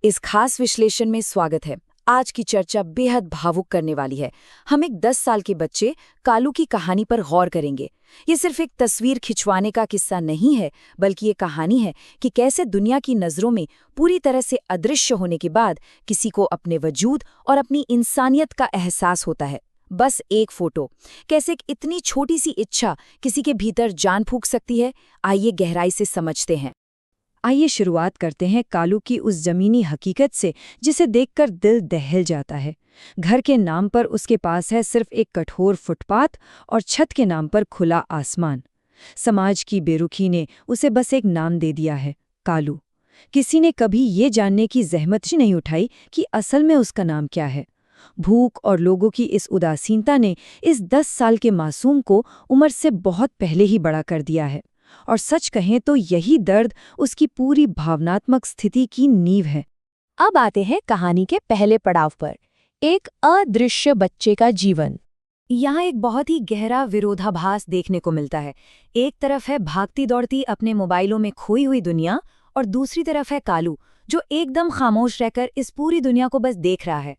इस खास विश्लेषण में स्वागत है। आज की चर्चा बेहद भावुक करने वाली है। हम एक 10 साल के बच्चे कालू की कहानी पर गौर करेंगे। ये सिर्फ एक तस्वीर खिंचवाने का किस्सा नहीं है, बल्कि ये कहानी है कि कैसे दुनिया की नज़रों में पूरी तरह से अदृश्य होने के बाद किसी को अपने वजूद और अपनी इंसानियत का एहसास होता है। बस एक फोटो, कैसे एक इतनी छोटी सी इच्छा किसी के भीतर जान फूंक सकती है। आइए गहराई से समझते हैं। आइए शुरुआत करते हैं कालू की उस जमीनी हकीकत से जिसे देखकर दिल दहल जाता है। घर के नाम पर उसके पास है सिर्फ एक कठोर फुटपाथ और छत के नाम पर खुला आसमान। समाज की बेरुखी ने उसे बस एक नाम दे दिया है, कालू। किसी ने कभी ये जानने की जहमत ही नहीं उठाई कि असल में उसका नाम क्या है। भूख और लोगों की इस उदासीनता ने इस 10 साल के मासूम को उम्र से बहुत पहले ही बड़ा कर दिया है। और सच कहें तो यही दर्द उसकी पूरी भावनात्मक स्थिति की नींव है। अब आते हैं कहानी के पहले पड़ाव पर, एक अदृश्य बच्चे का जीवन। यहाँ एक बहुत ही गहरा विरोधाभास देखने को मिलता है। एक तरफ है भागती दौड़ती अपने मोबाइलों में खोई हुई दुनिया, और दूसरी तरफ है कालू, जो एकदम खामोश रहकर इस पूरी दुनिया को बस देख रहा है।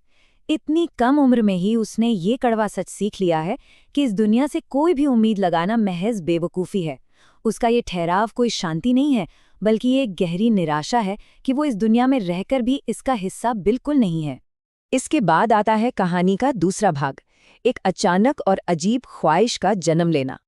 इतनी कम उम्र में ही उसने ये कड़वा सच सीख लिया है कि इस दुनिया से कोई भी उम्मीद लगाना महज बेवकूफ़ी है। उसका ये ठहराव कोई शांति नहीं है, बल्कि ये गहरी निराशा है कि वो इस दुनिया में रहकर भी इसका हिस्सा बिल्कुल नहीं है। इसके बाद आता है कहानी का दूसरा भाग, एक अचानक और अजीब ख्वाहिश का जन्म लेना।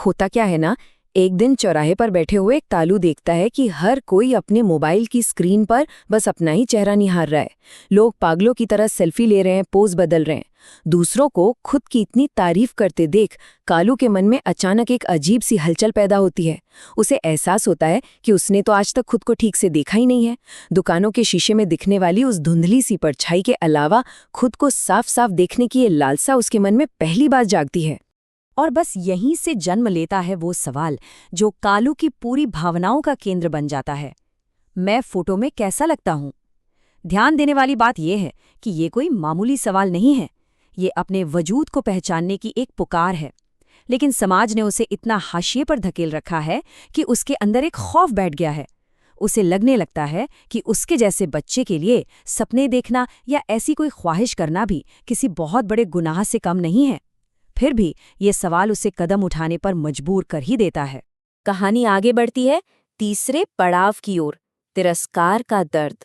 होता क्या है ना, एक दिन चौराहे पर बैठे हुए कालू देखता है कि हर कोई अपने मोबाइल की स्क्रीन पर बस अपना ही चेहरा निहार रहा है। लोग पागलों की तरह सेल्फी ले रहे हैं, पोज बदल रहे हैं। दूसरों को खुद की इतनी तारीफ करते देख कालू के मन में अचानक एक अजीब सी हलचल पैदा होती है। उसे एहसास होता है कि उसने तो आज तक खुद को ठीक से देखा ही नहीं है। दुकानों के शीशे में दिखने वाली उस धुंधली सी परछाई के अलावा खुद को साफ साफ देखने की ये लालसा उसके मन में पहली बार जागती है। और बस यहीं से जन्म लेता है वो सवाल जो कालू की पूरी भावनाओं का केंद्र बन जाता है। मैं फोटो में कैसा लगता हूँ? ध्यान देने वाली बात यह है कि ये कोई मामूली सवाल नहीं है। ये अपने वजूद को पहचानने की एक पुकार है। लेकिन समाज ने उसे इतना हाशिए पर धकेल रखा है कि उसके अंदर एक खौफ बैठ गया है। उसे लगने लगता है कि उसके जैसे बच्चे के लिए सपने देखना या ऐसी कोई ख्वाहिश करना भी किसी बहुत बड़े गुनाह से कम नहीं है। फिर भी ये सवाल उसे कदम उठाने पर मजबूर कर ही देता है। कहानी आगे बढ़ती है तीसरे पड़ाव की ओर, तिरस्कार का दर्द।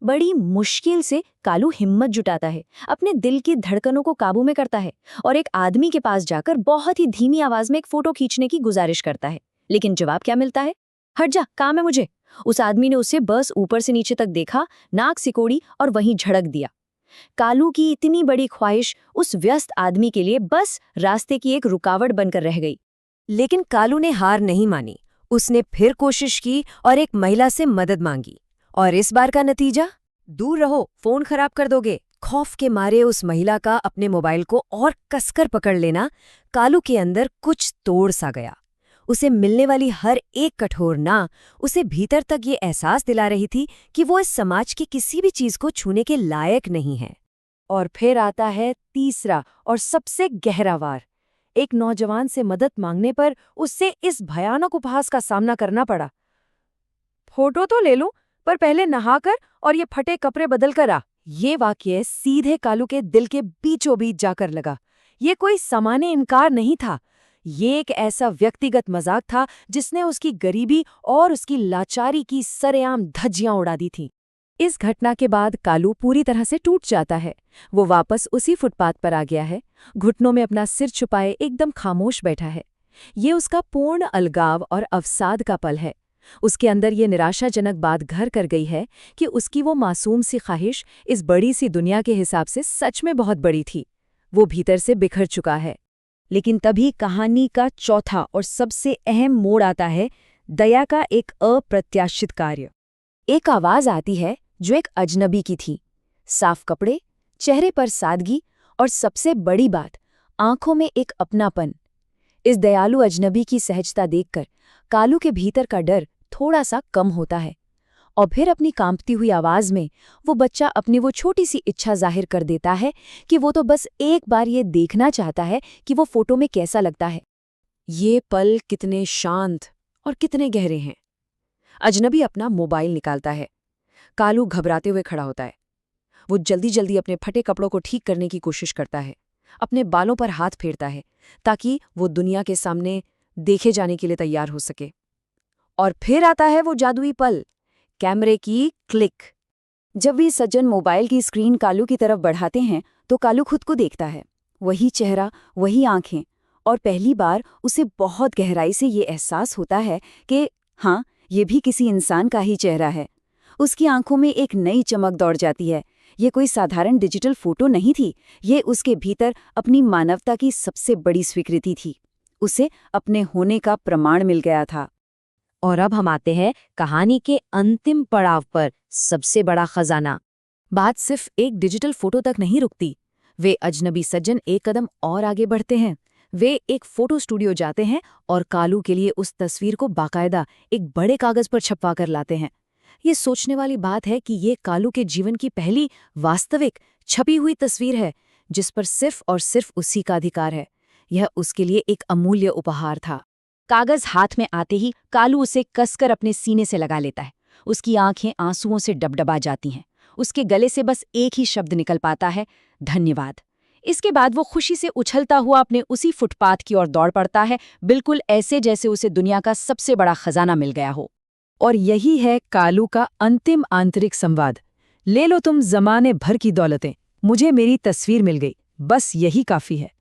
बड़ी मुश्किल से कालू हिम्मत जुटाता है, अपने दिल की धड़कनों को काबू में करता है और एक आदमी के पास जाकर बहुत ही धीमी आवाज में एक फोटो खींचने की गुजारिश करता है। लेकिन जवाब क्या मिलता है? हट जा, काम है मुझे। उस आदमी ने उसे बस ऊपर से नीचे तक देखा, नाक सिकोड़ी और वहीं झड़क दिया। कालू की इतनी बड़ी ख्वाहिश उस व्यस्त आदमी के लिए बस रास्ते की एक रुकावट बनकर रह गई। लेकिन कालू ने हार नहीं मानी। उसने फिर कोशिश की और एक महिला से मदद मांगी। और इस बार का नतीजा? दूर रहो, फोन खराब कर दोगे। खौफ के मारे उस महिला का अपने मोबाइल को और कसकर पकड़ लेना कालू के अंदर कुछ तोड़ सा गया। उसे मिलने वाली हर एक कठोर ना उसे भीतर तक ये एहसास दिला रही थी कि वो इस समाज की किसी भी चीज को छूने के लायक नहीं है। और फिर आता है तीसरा और सबसे गहरा वार। एक नौजवान से मदद मांगने पर उससे इस भयानक उपहास का सामना करना पड़ा। फोटो तो ले लूं, पर पहले नहाकर और ये फटे कपड़े बदल कर आ। ये वाक्य सीधे कालू के दिल के बीचों बीच जाकर लगा। ये कोई सामान्य इनकार नहीं था। ये एक ऐसा व्यक्तिगत मजाक था जिसने उसकी गरीबी और उसकी लाचारी की सरेआम धज्जियां उड़ा दी थीं। इस घटना के बाद कालू पूरी तरह से टूट जाता है। वो वापस उसी फुटपाथ पर आ गया है, घुटनों में अपना सिर छुपाए एकदम खामोश बैठा है। ये उसका पूर्ण अलगाव और अवसाद का पल है। उसके अंदर ये निराशाजनक बात घर कर गई है कि उसकी वो मासूम सी ख्वाहिश इस बड़ी सी दुनिया के हिसाब से सच में बहुत बड़ी थी। वो भीतर से बिखर चुका है। लेकिन तभी कहानी का चौथा और सबसे अहम मोड़ आता है, दया का एक अप्रत्याशित कार्य। एक आवाज आती है जो एक अजनबी की थी। साफ कपड़े, चेहरे पर सादगी और सबसे बड़ी बात, आंखों में एक अपनापन। इस दयालु अजनबी की सहजता देखकर कालू के भीतर का डर थोड़ा सा कम होता है। और फिर अपनी कांपती हुई आवाज में वो बच्चा अपनी वो छोटी सी इच्छा जाहिर कर देता है कि वो तो बस एक बार ये देखना चाहता है कि वो फोटो में कैसा लगता है। ये पल कितने शांत और कितने गहरे हैं। अजनबी अपना मोबाइल निकालता है। कालू घबराते हुए खड़ा होता है। वो जल्दी जल्दी अपने फटे कपड़ों को ठीक करने की कोशिश करता है, अपने बालों पर हाथ फेरता है ताकि वो दुनिया के सामने देखे जाने के लिए तैयार हो सके। और फिर आता है वो जादुई पल, कैमरे की क्लिक। जब भी सज्जन मोबाइल की स्क्रीन कालू की तरफ बढ़ाते हैं तो कालू खुद को देखता है, वही चेहरा, वही आंखें, और पहली बार उसे बहुत गहराई से ये एहसास होता है कि हाँ, ये भी किसी इंसान का ही चेहरा है। उसकी आंखों में एक नई चमक दौड़ जाती है। ये कोई साधारण डिजिटल फोटो नहीं थी, ये उसके भीतर अपनी मानवता की सबसे बड़ी स्वीकृति थी। उसे अपने होने का प्रमाण मिल गया था। और अब हम आते हैं कहानी के अंतिम पड़ाव पर, सबसे बड़ा खजाना। बात सिर्फ एक डिजिटल फोटो तक नहीं रुकती। वे अजनबी सज्जन एक कदम और आगे बढ़ते हैं। वे एक फोटो स्टूडियो जाते हैं और कालू के लिए उस तस्वीर को बाकायदा एक बड़े कागज पर छपवा कर लाते हैं। ये सोचने वाली बात है कि ये कालू के जीवन की पहली वास्तविक छपी हुई तस्वीर है जिस पर सिर्फ और सिर्फ उसी का अधिकार है। यह उसके लिए एक अमूल्य उपहार था। कागज हाथ में आते ही कालू उसे कसकर अपने सीने से लगा लेता है। उसकी आंखें आंसुओं से डबडबा जाती हैं। उसके गले से बस एक ही शब्द निकल पाता है, धन्यवाद। इसके बाद वो खुशी से उछलता हुआ अपने उसी फुटपाथ की ओर दौड़ पड़ता है, बिल्कुल ऐसे जैसे उसे दुनिया का सबसे बड़ा खजाना मिल गया हो। और यही है कालू का अंतिम आंतरिक संवाद। ले लो तुम जमाने भर की दौलतें, मुझे मेरी तस्वीर मिल गई, बस यही काफी है।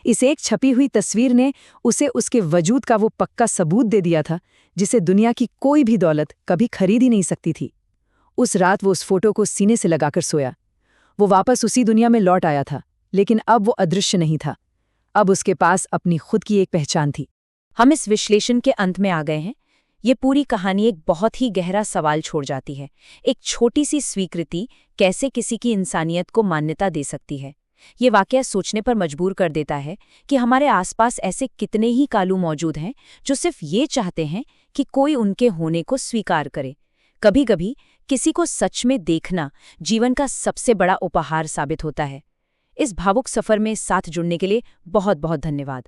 इस एक छपी हुई तस्वीर ने उसे उसके वजूद का वो पक्का सबूत दे दिया था जिसे दुनिया की कोई भी दौलत कभी खरीद ही नहीं सकती थी। उस रात वो उस फोटो को सीने से लगाकर सोया। वो वापस उसी दुनिया में लौट आया था, लेकिन अब वो अदृश्य नहीं था। अब उसके पास अपनी खुद की एक पहचान थी। हम इस विश्लेषण के अंत में आ गए हैं। ये पूरी कहानी एक बहुत ही गहरा सवाल छोड़ जाती है। एक छोटी सी स्वीकृति कैसे किसी की इंसानियत को मान्यता दे सकती है। ये वाकया सोचने पर मजबूर कर देता है कि हमारे आसपास ऐसे कितने ही कालू मौजूद हैं जो सिर्फ ये चाहते हैं कि कोई उनके होने को स्वीकार करे। कभी-कभी किसी को सच में देखना जीवन का सबसे बड़ा उपहार साबित होता है। इस भावुक सफर में साथ जुड़ने के लिए बहुत बहुत धन्यवाद।